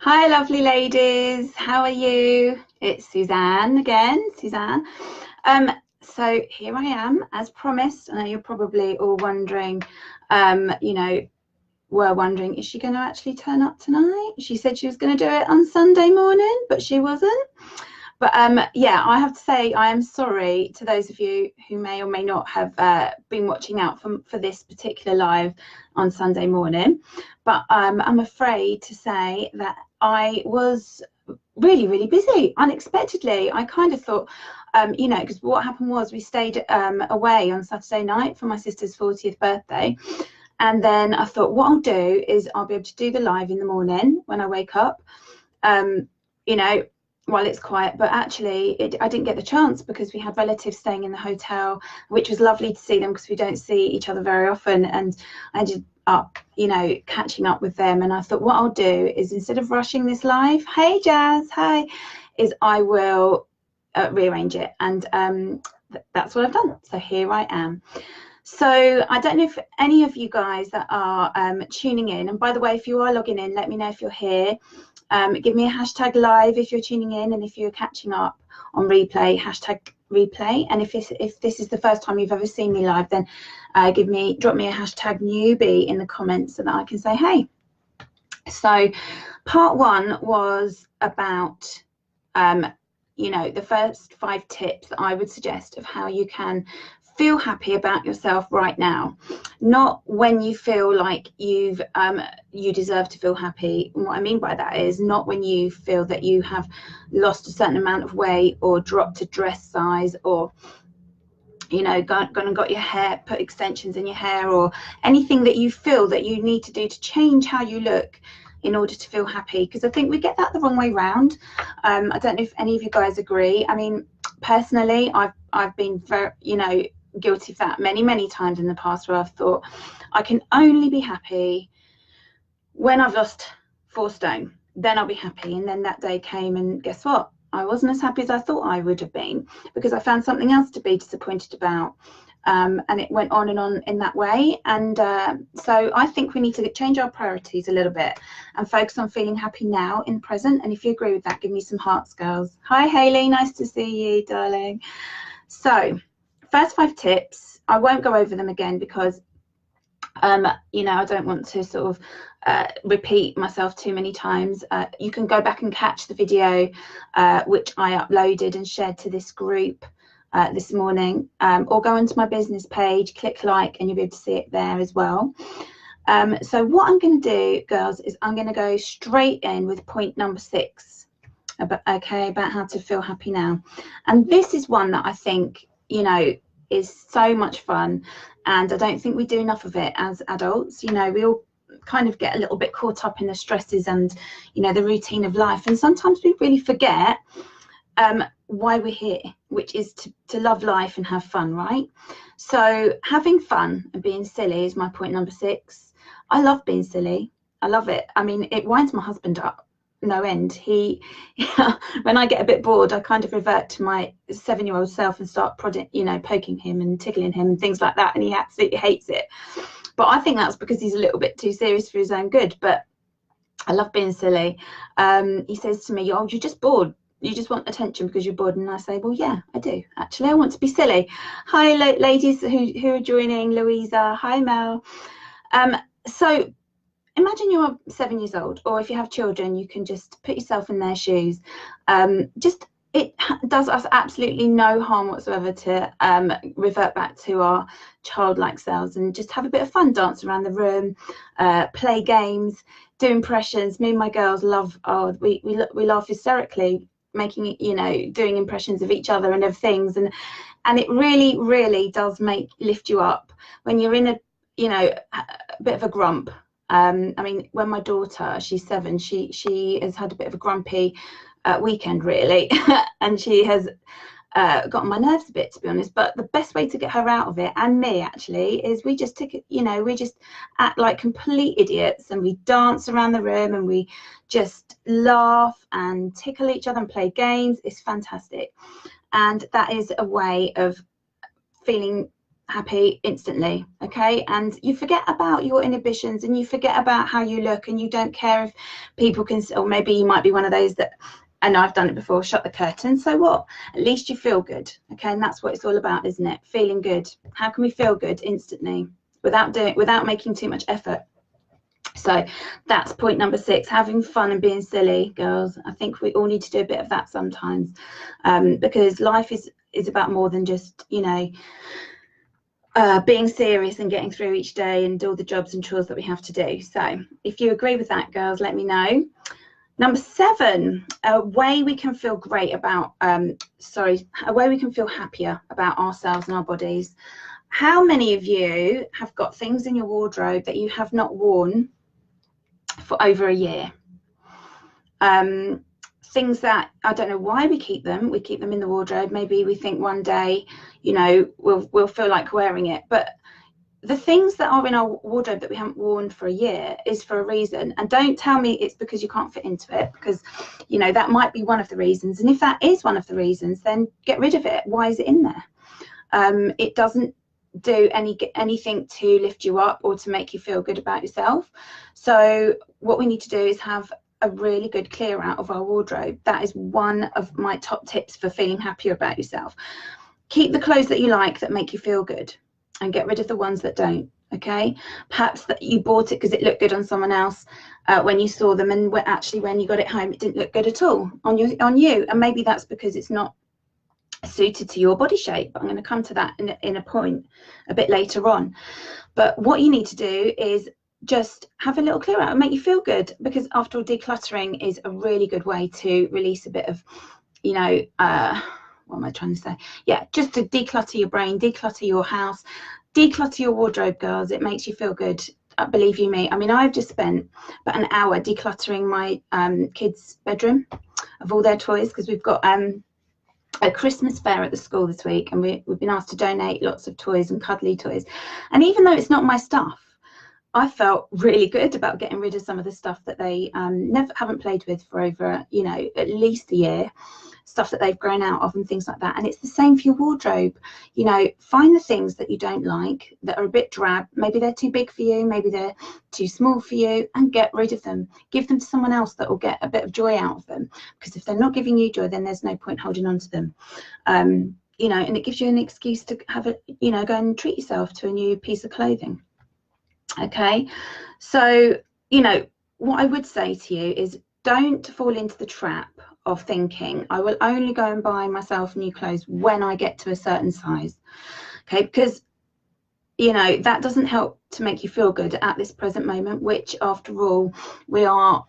Hi, lovely ladies. How are you? It's Suzanne again. Suzanne. Um, so here I am, as promised. I know you're probably all wondering, you know, were wondering, is she going to actually turn up tonight? She said she was going to do it on Sunday morning, but she wasn't. But yeah, I have to say I am sorry to those of you who may or may not have been watching out for this particular live on Sunday morning. But I'm afraid to say that I was really, really busy unexpectedly. I kind of thought, because what happened was we stayed away on Saturday night for my sister's 40th birthday. And then I thought what I'll do is I'll be able to do the live in the morning when I wake up. Um, you know, while it's quiet, but actually I didn't get the chance because we had relatives staying in the hotel, which was lovely to see them because we don't see each other very often, and I ended up catching up with them. And I thought what I'll do is, instead of rushing this live, hey Jazz, hi, is I will rearrange it, and that's what I've done. So here I am. So I don't know if any of you guys that are tuning in, and by the way, if you are logging in, let me know if you're here. Give me a hashtag live if you're tuning in, and if you're catching up on replay, hashtag replay. And if this is the first time you've ever seen me live, then drop me a hashtag newbie in the comments so that I can say hey. So part one was about the first 5 tips that I would suggest of how you can feel happy about yourself right now, not when you feel like you deserve to feel happy. And what I mean by that is not when you feel that you have lost a certain amount of weight or dropped a dress size, or gone and got your hair, put extensions in your hair, or anything that you feel that you need to do to change how you look in order to feel happy, because I think we get that the wrong way round. I don't know if any of you guys agree. I mean, personally, I've been very guilty of that many times in the past, where I've thought I can only be happy when I've lost 4 stone, then I'll be happy. And then that day came, and guess what, I wasn't as happy as I thought I would have been, because I found something else to be disappointed about. And it went on and on in that way. And so I think we need to change our priorities a little bit and focus on feeling happy now in the present. And if you agree with that, give me some hearts, girls. Hi Hayley, nice to see you, darling. So first 5 tips, I won't go over them again because I don't want to sort of repeat myself too many times. You can go back and catch the video which I uploaded and shared to this group this morning, or go onto my business page, click like, and you'll be able to see it there as well. So what I'm going to do, girls, is I'm going to go straight in with point number 6 about how to feel happy now. And this is one that I think is so much fun, and I don't think we do enough of it as adults. We all kind of get a little bit caught up in the stresses and the routine of life, and sometimes we really forget why we're here, which is to love life and have fun, right? So having fun and being silly is my point number 6. I love being silly. I love it. I mean, it winds my husband up no end. He when I get a bit bored, I kind of revert to my 7-year-old self and start poking him and tickling him and things like that, and he absolutely hates it. But I think that's because he's a little bit too serious for his own good. But I love being silly. He says to me, "Oh, you're just bored. You just want attention because you're bored." And I say, well, yeah, I do actually. I want to be silly. Hi ladies who are joining. Louisa, hi Mel. So imagine you're 7 years old, or if you have children, you can just put yourself in their shoes. It does us absolutely no harm whatsoever to revert back to our childlike selves and just have a bit of fun, dance around the room, play games, do impressions. Me and my girls love, we laugh hysterically, making it, doing impressions of each other and of things, and it really does lift you up when you're in a bit of a grump. I mean, when my daughter, she's 7, she has had a bit of a grumpy weekend, really, and she has got on my nerves a bit, to be honest. But the best way to get her out of it, and me actually, is we just we just act like complete idiots, and we dance around the room, and we just laugh and tickle each other and play games. It's fantastic, and that is a way of feeling happy instantly, okay? And you forget about your inhibitions, and you forget about how you look, and you don't care if people can, or maybe you might be one of those that, and I've done it before, shut the curtain, so what? At least you feel good, okay? And that's what it's all about, isn't it? Feeling good. How can we feel good instantly without making too much effort? So that's point number 6, having fun and being silly, girls. I think we all need to do a bit of that sometimes, because life is about more than just, you know, being serious and getting through each day and all the jobs and chores that we have to do. So if you agree with that, girls, let me know. Number 7, a way we can feel great about, a way we can feel happier about ourselves and our bodies. How many of you have got things in your wardrobe that you have not worn for over a year? Things that, I don't know why we keep them in the wardrobe. Maybe we think one day, you know, we'll feel like wearing it, but the things that are in our wardrobe that we haven't worn for a year is for a reason. And don't tell me it's because you can't fit into it, because, you know, that might be one of the reasons. And if that is one of the reasons, then get rid of it. Why is it in there? It doesn't do anything to lift you up or to make you feel good about yourself. So what we need to do is have a really good clear out of our wardrobe. That is one of my top tips for feeling happier about yourself. Keep the clothes that you like, that make you feel good, and get rid of the ones that don't. Okay, perhaps that you bought it because it looked good on someone else when you saw them, and actually when you got it home it didn't look good at all on you, and maybe that's because it's not suited to your body shape. But I'm going to come to that in a point a bit later on. But what you need to do is just have a little clear out and make you feel good, because after all, decluttering is a really good way to release a bit of, you know, what am I trying to say? Yeah, just to declutter your brain, declutter your house, declutter your wardrobe, girls. It makes you feel good. Believe you me. I mean, I've just spent about an hour decluttering my kids' bedroom of all their toys, because we've got a Christmas fair at the school this week, and we've been asked to donate lots of toys and cuddly toys. And even though it's not my stuff, I felt really good about getting rid of some of the stuff that they haven't played with for over, you know, at least a year, stuff that they've grown out of and things like that. And it's the same for your wardrobe. You know, find the things that you don't like, that are a bit drab. Maybe they're too big for you, maybe they're too small for you, and get rid of them. Give them to someone else that will get a bit of joy out of them, because if they're not giving you joy, then there's no point holding on to them. You know, and it gives you an excuse to have a, you know, go and treat yourself to a new piece of clothing. Okay, so, you know, what I would say to you is, don't fall into the trap of thinking I will only go and buy myself new clothes when I get to a certain size. Okay, because, you know, that doesn't help to make you feel good at this present moment, which after all we are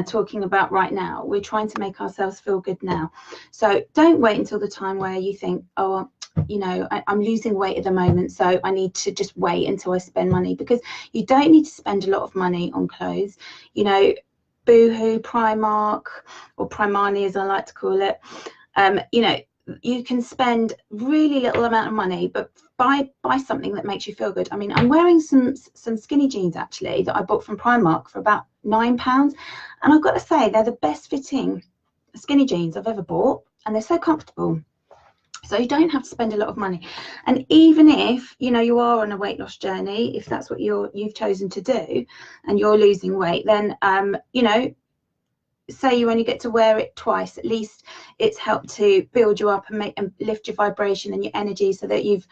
talking about right now. We're trying to make ourselves feel good now. So don't wait until the time where you think, oh, you know, I'm losing weight at the moment, so I need to just wait until I spend money, because you don't need to spend a lot of money on clothes. You know, Boohoo, Primark, or Primani as I like to call it, you know, you can spend really little amount of money, but buy something that makes you feel good. I mean, I'm wearing some skinny jeans actually that I bought from Primark for about £9, and I've got to say they're the best fitting skinny jeans I've ever bought, and they're so comfortable. So you don't have to spend a lot of money. And even if, you know, you are on a weight loss journey, if that's what you've chosen to do, and you're losing weight, then you know, say you only get to wear it twice, at least it's helped to build you up and lift your vibration and your energy, so that you've,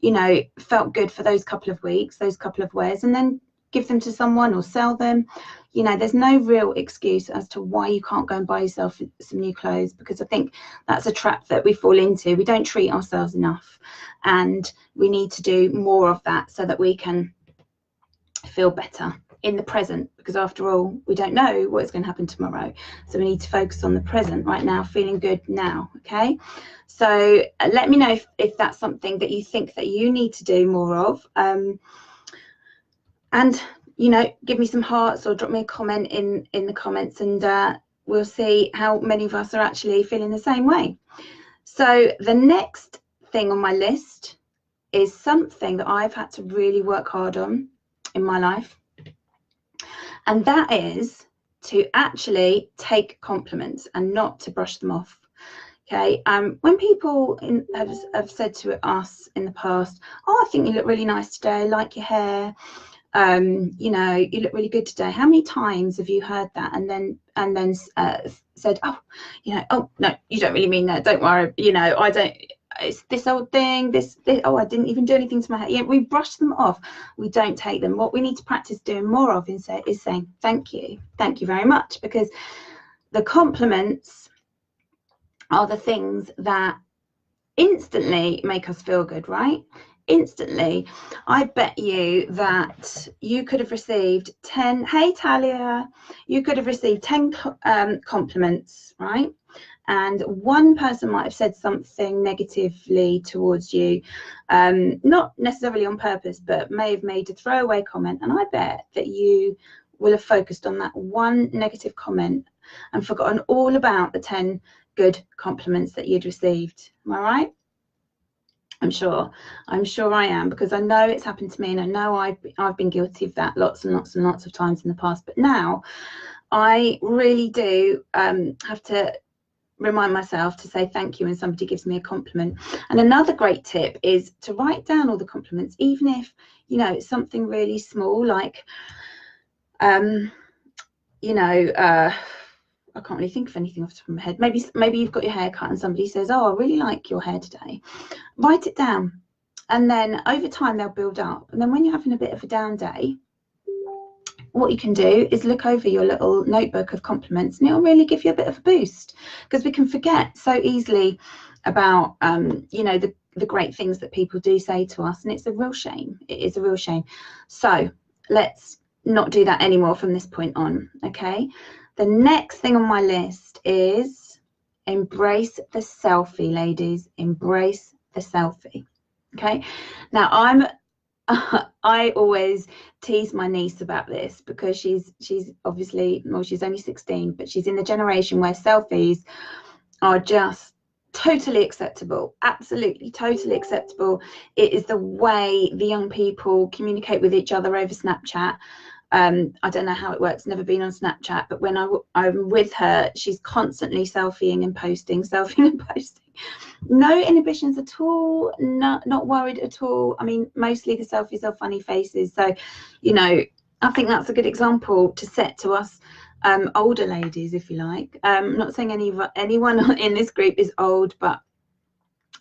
you know, felt good for those couple of weeks, those couple of wears, and then give them to someone or sell them. You know, there's no real excuse as to why you can't go and buy yourself some new clothes, because I think that's a trap that we fall into. We don't treat ourselves enough, and we need to do more of that so that we can feel better in the present, because after all, we don't know what's going to happen tomorrow. So we need to focus on the present right now, feeling good now. Okay, so let me know if that's something that you think that you need to do more of, and, you know, give me some hearts or drop me a comment in the comments, and we'll see how many of us are actually feeling the same way. So the next thing on my list is something that I've had to really work hard on in my life, and that is to actually take compliments and not to brush them off. Okay, when people have said to us in the past, oh, I think you look really nice today, I like your hair, you know, you look really good today. How many times have you heard that and then said, oh, you know, oh no, you don't really mean that, don't worry, you know, I don't, it's this old thing, this oh, I didn't even do anything to my hair. Yeah, we brush them off, we don't take them. What we need to practice doing more of is saying thank you very much, because the compliments are the things that instantly make us feel good, right? Instantly. I bet you that you could have received 10, hey Talia, you could have received 10 compliments, right? And one person might have said something negatively towards you, not necessarily on purpose, but may have made a throwaway comment. And I bet that you will have focused on that one negative comment and forgotten all about the 10 good compliments that you'd received. Am I right? I'm sure I am, because I know it's happened to me, and I know I've been guilty of that lots and lots and lots of times in the past. But now I really do have to remind myself to say thank you when somebody gives me a compliment. And another great tip is to write down all the compliments, even if, you know, it's something really small, like you know, I can't really think of anything off the top of my head. Maybe you've got your hair cut and somebody says, oh, I really like your hair today. Write it down, and then over time they'll build up. And then when you're having a bit of a down day, what you can do is look over your little notebook of compliments, and it'll really give you a bit of a boost, because we can forget so easily about you know, the great things that people do say to us, and it's a real shame. It is a real shame. So let's not do that anymore from this point on. Okay, the next thing on my list is embrace the selfie, ladies. Embrace the selfie. Okay, now I always tease my niece about this, because she's obviously, well, she's only 16, but she's in the generation where selfies are just totally acceptable, absolutely totally acceptable. It is the way the young people communicate with each other over Snapchat. I don't know how it works, never been on Snapchat, but when I'm with her, she's constantly selfieing and posting, no inhibitions at all, not worried at all. I mean, mostly the selfies are funny faces, so, you know, I think that's a good example to set to us older ladies, if you like. I'm not saying anyone in this group is old, but,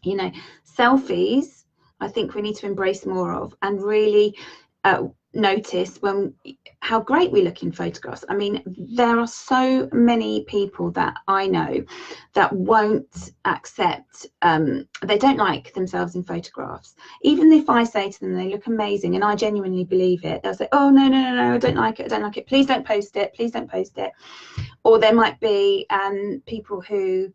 you know, selfies I think we need to embrace more of, and really notice how great we look in photographs. I mean, there are so many people that I know that won't accept, they don't like themselves in photographs. Even if I say to them they look amazing and I genuinely believe it, they'll say, oh no, I don't like it, please don't post it. Or there might be people who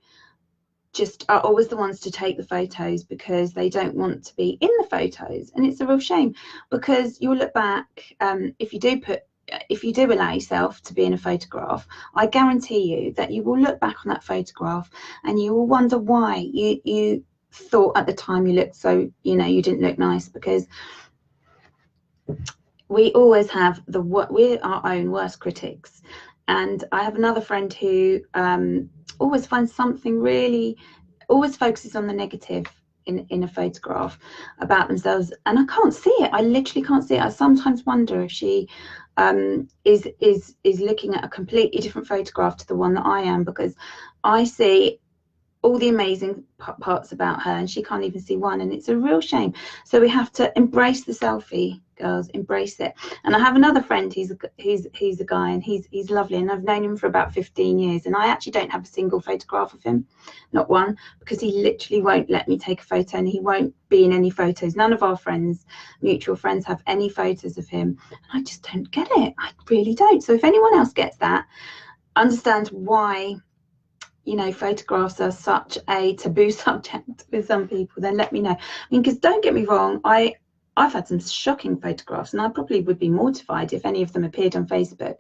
just are always the ones to take the photos because they don't want to be in the photos. And it's a real shame, because you'll look back, if you do allow yourself to be in a photograph, I guarantee you that you will look back on that photograph and you will wonder why you thought at the time you looked so, you know, you didn't look nice. Because we always have we're our own worst critics. And I have another friend who always finds something always focuses on the negative in a photograph about themselves, and I can't see it. I literally can't see it. I sometimes wonder if she is looking at a completely different photograph to the one that I am, because I see all the amazing parts about her and she can't even see one, and it's a real shame. So we have to embrace the selfie, girls, embrace it. And I have another friend, he's a guy, and he's lovely, and I've known him for about 15 years, and I actually don't have a single photograph of him, not one, because he literally won't let me take a photo, and he won't be in any photos. None of our mutual friends have any photos of him, and I just don't get it. I really don't. So if anyone else gets that, understand why, you know, photographs are such a taboo subject with some people, then let me know. I mean, because don't get me wrong, I've had some shocking photographs, and I probably would be mortified if any of them appeared on Facebook,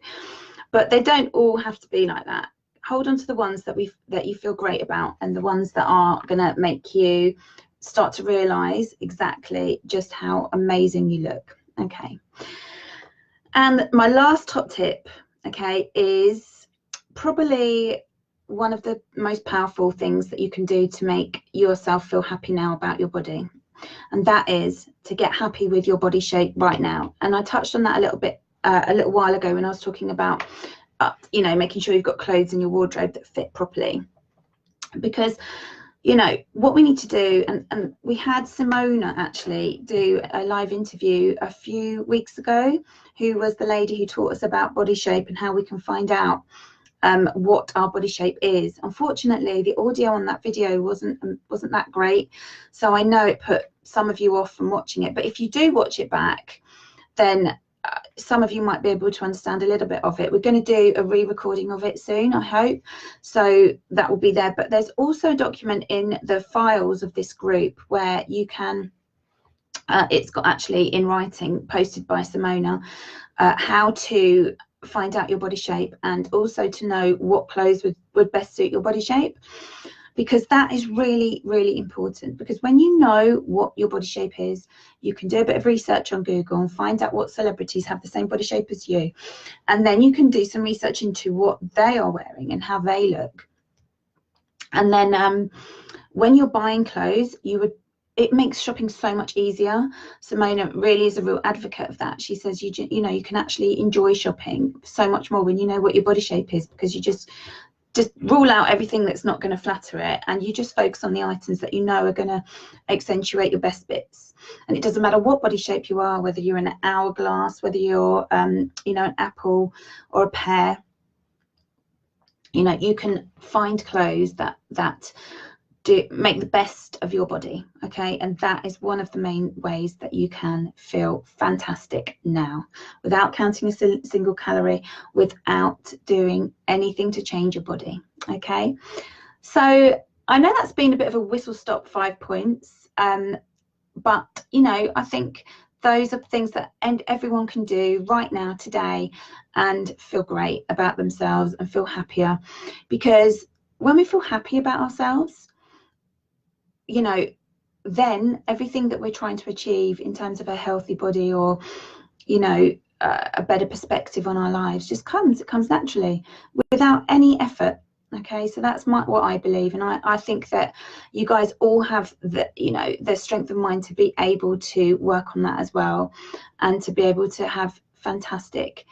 but they don't all have to be like that. Hold on to the ones that you feel great about, and the ones that are going to make you start to realize exactly just how amazing you look. Okay, and my last top tip, okay, is probably one of the most powerful things that you can do to make yourself feel happy now about your body, and that is to get happy with your body shape right now. And I touched on that a little bit a little while ago when I was talking about you know, making sure you've got clothes in your wardrobe that fit properly, because you know what we need to do, and we had Simona actually do a live interview a few weeks ago, who was the lady who taught us about body shape and how we can find out what our body shape is. Unfortunately, the audio on that video wasn't that great, so I know it put some of you off from watching it, but if you do watch it back, then some of you might be able to understand a little bit of it. We're going to do a re-recording of it soon, I hope, so that will be there. But there's also a document in the files of this group where you can it's got actually in writing, posted by Simona, how to find out your body shape, and also to know what clothes would best suit your body shape, because that is really, really important. Because when you know what your body shape is, you can do a bit of research on Google and find out what celebrities have the same body shape as you, and then you can do some research into what they are wearing and how they look. And then when you're buying clothes, it makes shopping so much easier. Simona really is a real advocate of that. She says you know, you can actually enjoy shopping so much more when you know what your body shape is, because you just rule out everything that's not going to flatter it, and you just focus on the items that you know are going to accentuate your best bits. And it doesn't matter what body shape you are, whether you're an hourglass, whether you're you know, an apple or a pear, you know, you can find clothes that do make the best of your body. Okay, and that is one of the main ways that you can feel fantastic now, without counting a single calorie, without doing anything to change your body. Okay, so I know that's been a bit of a whistle stop 5 points, but you know, I think those are things that everyone can do right now, today, and feel great about themselves and feel happier. Because when we feel happy about ourselves, you know, then everything that we're trying to achieve in terms of a healthy body, or you know, a better perspective on our lives, just comes. It comes naturally without any effort. Okay, so that's what I believe, and I think that you guys all have the, you know, the strength of mind to be able to work on that as well, and to be able to have fantastic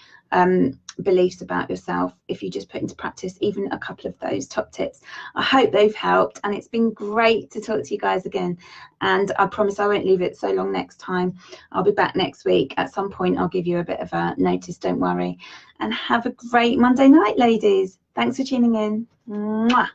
beliefs about yourself if you just put into practice even a couple of those top tips. I hope they've helped, and it's been great to talk to you guys again, and I promise I won't leave it so long next time. I'll be back next week at some point. I'll give you a bit of a notice, don't worry. And have a great Monday night, ladies. Thanks for tuning in. Mwah.